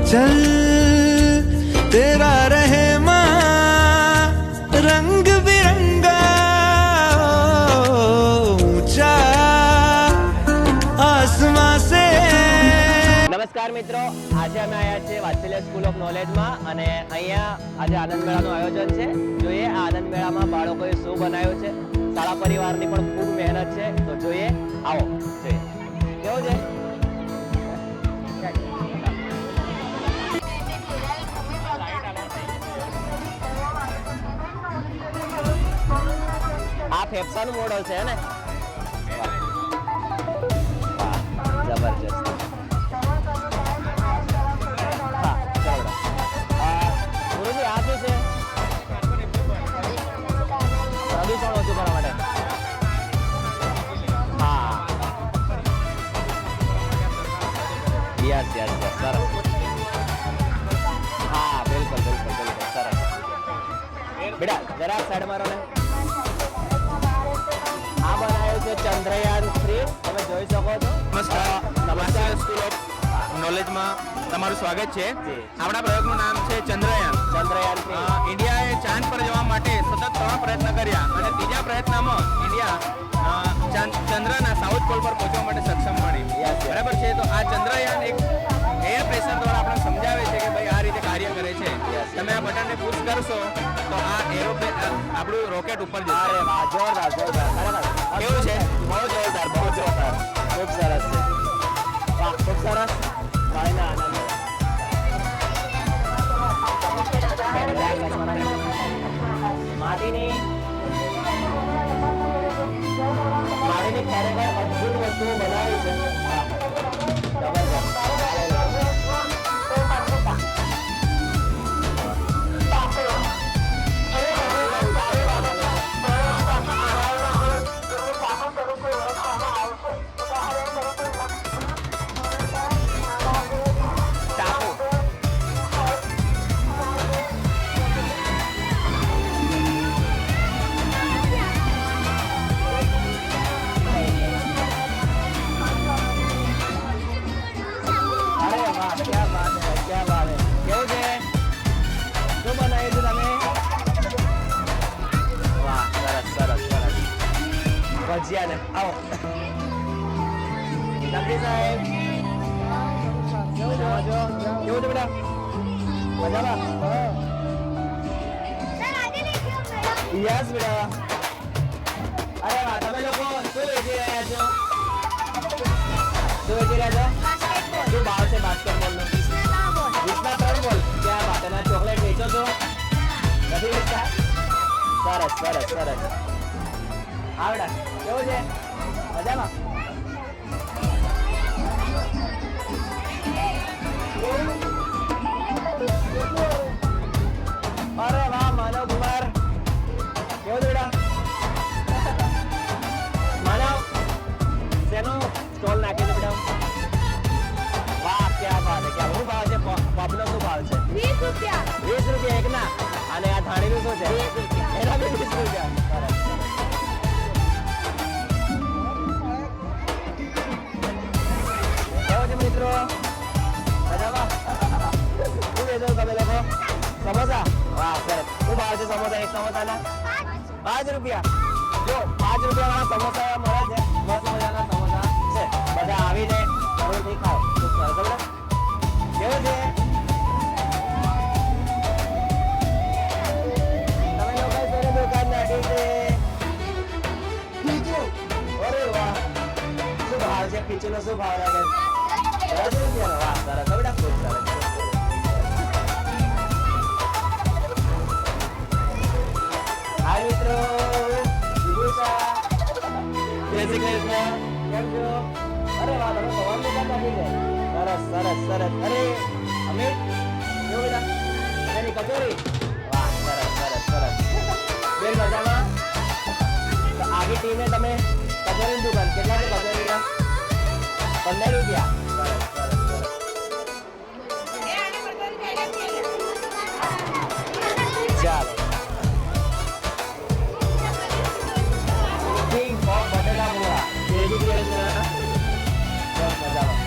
चल तेरा रहे रंग बिरंगा ऊंचा आसमां से। નમસ્કાર મિત્રો, આજે અમે આવ્યા છીએ વાત્સલ્ય સ્કૂલ ઓફ નોલેજમાં અને અહીંયા આજે આનંદ મેળાનું આયોજન છે. જોઈએ આ આનંદ મેળામાં બાળકોએ શું બનાવ્યું છે. શાળા પરિવારની પણ ખૂબ મહેનત છે, તો જોઈએ, આવો જોઈએ કેવું છે. આ ફેફસાનું મોડલ છે ને, જબરજસ્ત. પ્રદૂષણ ઓછું કરવા માટે. હા, યસ યસ યસ, સરસ. હા, બિલકુલ બિલકુલ બિલકુલ, સરસ. બેટા જરાક સાઈડ મારો ને. આ બનાવ્યું છે ચંદ્રયાન-3, તમે જોઈ શકો છો. નમસ્કાર, સ્કૂલ ઓફ નોલેજમાં તમારું સ્વાગત છે. આપણા પ્રયોગનું નામ છે ચંદ્રયાન. ચંદ્રયાન-3 ઇન્ડિયાએ ચાંદ પર જવા માટે સતત 3 પ્રયત્ન કર્યા અને ત્રીજા પ્રયત્નમાં ઇન્ડિયા ચંદ્રના સાઉથ પોલ પર પહોંચવા માટે સક્ષમ બની. બરાબર છે. તો આ ચંદ્રયાન એક એર પ્રેશર દ્વારા આપણને સમજાવે છે કે ભાઈ આ રીતે કાર્ય કરે છે. તમે આ બટનને પુશ કરશો તો આ એરોપ્લેન આપણું રોકેટ ઉપર જશે. અરે વાહ, જોરદાર જોરદાર, કેવું છે? બહુ જોરદાર, બહુ જોરદાર, ખૂબ સરસ છે. વાહ, ખૂબ સરસ. ભાઈના આનંદ. માટીની ખરેખર અદ્ભુત વસ્તુઓ બનાવી છે. ભજીયા ને આવો લંબી સાહેબ, કેવું છે બેટા? મજામાં? યસ બેટા. અરે વાહ, તમે લોકો શું વેચી રહ્યા છો? શું વેચી રહ્યા છો? શું ભાવ છે બાસ્કેટબોલનો? 20ના 3 બોલ. ક્યાં વાત, એના ચોકલેટ વેચો છો? નથી વેચતા? સરસ સરસ સરસ. આવડા કેવું છે? મજામાં? અરે વાહ માનવ કુમાર, કેવું છે બેટા? માનવ શેનું સ્ટોલ નાખી છે બેટા? વાહ, ક્યાં ભાવ છે, ક્યાં. શું ભાવ છે? પબનો શું ભાવ છે? 20 રૂપિયા. 20 રૂપિયા એકના. અને આ થાળીનું શું છે? 20 રૂપિયા. એના બી 20 રૂપિયા. સરસ. મિત્રો મજામાં? શું વેચો તમે લોકો? સમોસા? વાહ, સરસ. શું ભાવ છે સમોસા? એક સમોસાના 5 રૂપિયા. જો 5 રૂપિયાના સમોસા મળે છે. મસ્ત મજાના સમોસા છે. બધા આવીને જરૂરથી ખાઓ. ખૂબ સરસ. કેવું છે? તમે લોકો શેની દુકાન નાખી છે? અરે વાહ, શું ભાવ છે? ખીચુનો શું ભાવ લાગે? 10 રૂપિયા. વાહ, સરસ બેટા, ખૂબ સરસ. હાય મિત્રો, જય શ્રી કૃષ્ણ, કેમ છો? અરે વાહ, તમે પવન દુકાન નાખી છે. સરસ સરસ સરસ. અરે અમિત, કેવું બેટા? એની કચોરી? વાહ, સરસ સરસ સરસ. બેન મજામાં? તો આગી ટીમે તમે કચોરીની દુકાન, કેટલા છે કચોરીના? 15 રૂપિયા. સરસ સરસ સરસ. ચાલો. કિંગ ઓફ બટેટા પોળા. જય શ્રી કૃષ્ણ. બસ મજામાં.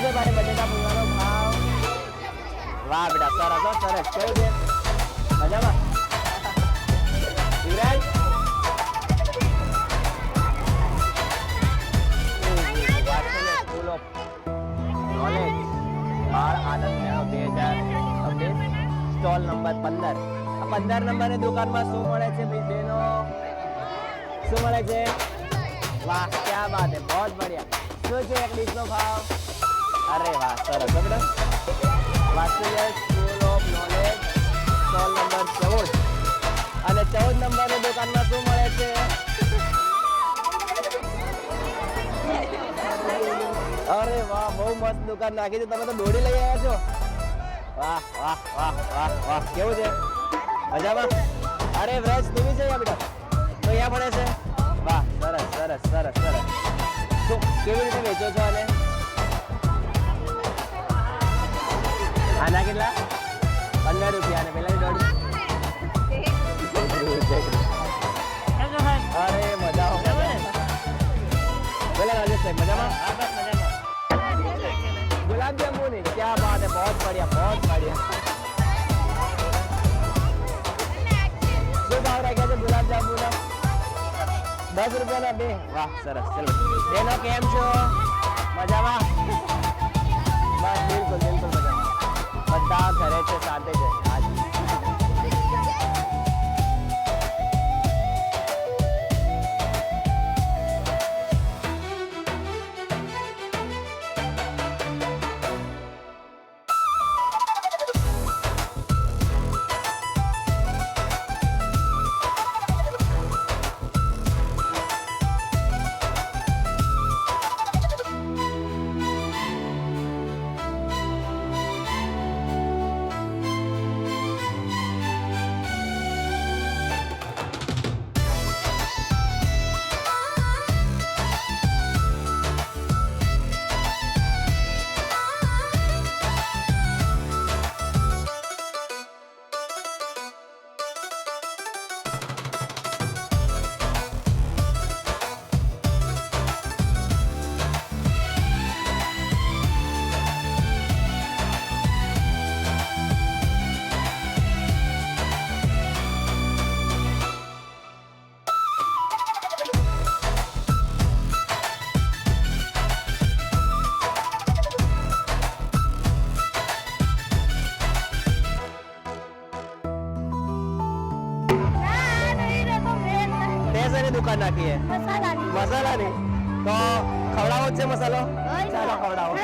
છે ભાઈ બટેટા પૂંગાનો ભાવ? વાહ બેટા સરસ હો, સરસ. કેવું છે? મજામાં? યુવરાજ? સ્કૂલ ઓફ નોલેજ બાળ આનંદ મેળો 2026 સ્ટોલ નંબર 15. આ 15 નંબરની દુકાનમાં શું મળે છે ભાઈ બહેનો? શું મળે છે? વાહ ક્યા બાત હે, બહુ બઢિયા. શું છે એક ડીશનો ભાવ? અરે વાહ સરસ બેટા. Vatsalya school of knowledge stall number 14 અને 14 નંબરની દુકાનમાં શું મળે છે? અરે વાહ બહુ મસ્ત દુકાન નાખી છે. તમે તો દોડી લઈ આવ્યા છો. વાહ વાહ વાહ વાહ વાહ. કેવું છે? મજામાં? અરે વ્રજ તું બી છે અહીંયા બેટા? તો અહીંયા ભણે છે? વાહ સરસ સરસ સરસ સરસ. તો કેવી રીતે વેચો છો આને? આના કેટલા? 15 રૂપિયા. અને પેલા દોઢ. અરે મજા આવે. બોલે રાજેશ સાહેબ મજામાં? गुलाब जामुन है, क्या बात है, बहुत बढ़िया बहुत बढ़िया. શું ભાવ રાખ્યા છે ગુલાબ જાંબુના? 10 રૂપિયાના 2. વાહ સરસ. ચલો બેનો કેમ છો? મજામાં? બસ બિલકુલ બિલકુલ મજામાં. બધા ઘરે છે, સાથે છે. હાજી. દુકાન નાખી હે મસાલાની. તો ખવડાવો જ છે મસાલો? ચાલો ખવડાવો.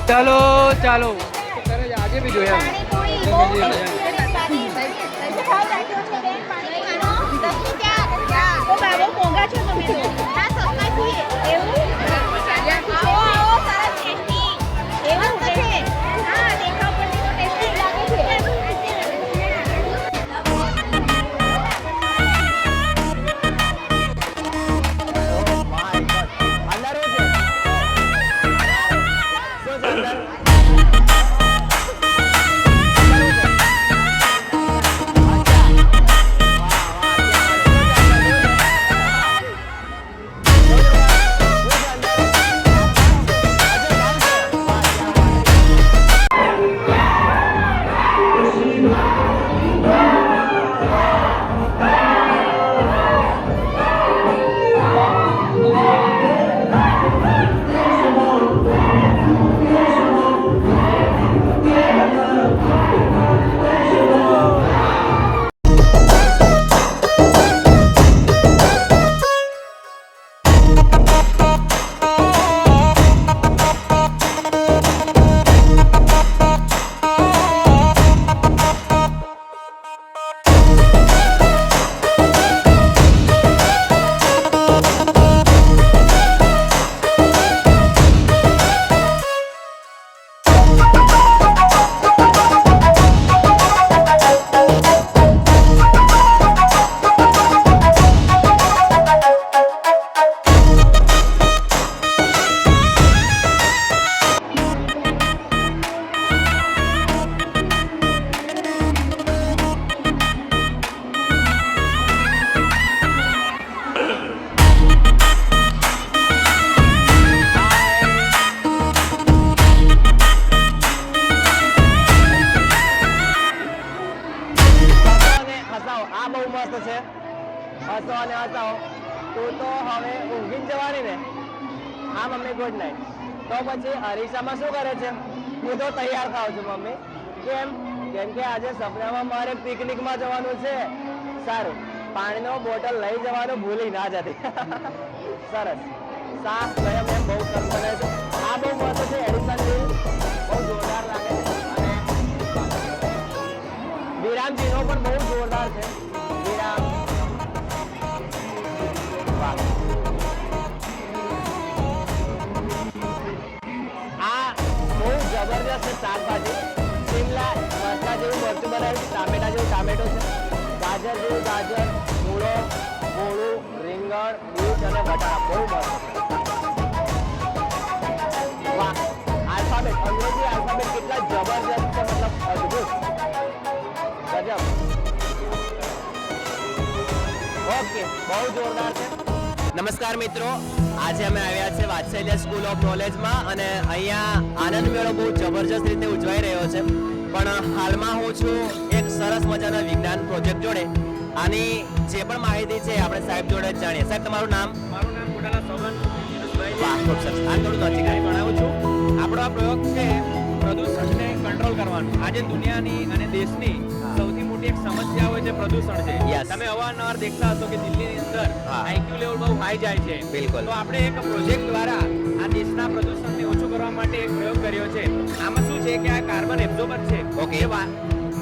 ચાલો ચાલો આજે બી જોયા હસાવો. આ બહુ મસ્ત છે. હસો અને હસાવો. તું તો હવે ઊંઘી જ જવાની ને. હા મમ્મી, ગુડ નાઇટ. તો પછી અરીસામાં શું કરે છે? હું તો તૈયાર થાઉં છું મમ્મી. કેમ? કેમ કે આજે સપનામાં મારે પિકનિકમાં જવાનું છે. સારું, પાણીનો બોટલ લઈ જવાનું ભૂલી ના જતી. સરસ. સાફ સ્વયં એમ બહુ સરસ બને છે. આ બહુ મસ્ત છે. એડિશન બિલ બહુ જોરદાર લાગે છે. અને વિરામજીનો પણ બહુ જોરદાર છે. વિરામ, વાહ. આ બહુ જબરજસ્ત છે શાકભાજી. શિમલા મરચા જેવું મરચું બનાવ્યું છે, ટામેટા જેવું ટામેટો છે, ગાજર જેવું ગાજર, મૂળો, ગોળું, રીંગણ, બીટ અને બટાકા. બહુ મસ્ત છે. વાહ. આલ્ફાબેટ, અંગ્રેજી આલ્ફાબેટ કેટલા જબરજસ્ત છે, મતલબ અદ્ભુત, ગજબ. ઓકે, બહુ જોરદાર છે. નમસ્કાર મિત્રો, આજે અમે આવ્યા છે વાત્સલ્ય સ્કૂલ ઓફ નોલેજમાં અને અહીંયા આનંદ મેળો બહુ જબરજસ્ત રીતે ઉજવાઈ રહ્યો છે. પણ હાલમાં હું છું એક સરસ મજાના વિજ્ઞાન પ્રોજેક્ટ જોડે. આની જે પણ માહિતી છે આપણે સાહેબ જોડે જ જાણીએ. સાહેબ, તમારું નામ? મારું નામ ગોડાલા સોગન દિનેશભાઈ. વાહ, ખૂબ સરસ. આ થોડું નજીક આવી ભણાવું છું. આપણો આ પ્રયોગ છે પ્રદૂષણને કંટ્રોલ કરવાનું. આજે દુનિયાની અને દેશની સૌથી મોટી એક સમસ્યા હોય છે પ્રદૂષણ છે. Yes. તમે અવારનવાર દેખતા હશો કે દિલ્હીની અંદર હા. આઈક્યુ લેવલ બહુ હાઈ જાય છે. બિલકુલ. તો આપણે એક પ્રોજેક્ટ દ્વારા આ દેશના પ્રદૂષણને ઓછું કરવા માટે એક પ્રયોગ કર્યો છે. આમાં શું છે કે આ કાર્બન એબ્ઝોર્બર છે. Okay.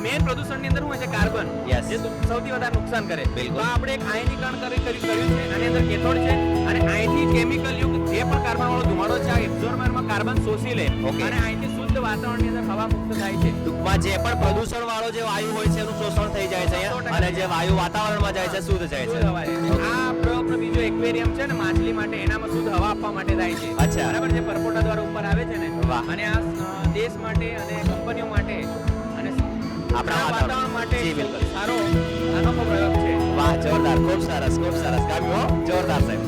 મેન પ્રદૂષણની અંદર શું હોય છે? કાર્બન. Yes. જે સૌથી વધારે નુકસાન કરે. બિલકુલ. તો આપણે એક આયનીકરણ કર્યું છે. આની અંદર કેથોડ છે અને અહીંથી કેમિકલ યુક્ત જે પણ કાર્બન વાળો ધુમાડો છે આ એબ્ઝોર્બરમાં કાર્બન શોષી લે. Okay. અને અહીંથી શુદ્ધ વાતાવરણની અંદર હવા મુક્ત થાય છે. ટૂંકમાં જે પણ પ્રદૂષણ વાળો જે વાયુ હોય છે એનું શોષણ થઈ જાય છે અહીંયા. અને જે વાયુ વાતાવરણમાં જાય છે શુદ્ધ જાય શુદ્ધ હવા છે. છે. આ પ્રયોગનો બીજો એક્વેરિયમ છે ને માછલી માટે, એનામાં શુદ્ધ હવા આપવા માટે થાય છે. અચ્છા. બરાબર, જે પરપોટા દ્વારા ઉપર આવે છે ને. વાહ. અને આ દેશ માટે અને કંપનીઓ માટે અને આપણા વાતાવરણ માટે જી, બિલકુલ. સારો અનોખો પ્રયોગ છે. વાહ, જોરદાર. ખૂબ સરસ, ખૂબ સરસ. ગમ્યું હો? જોરદાર સાહેબ.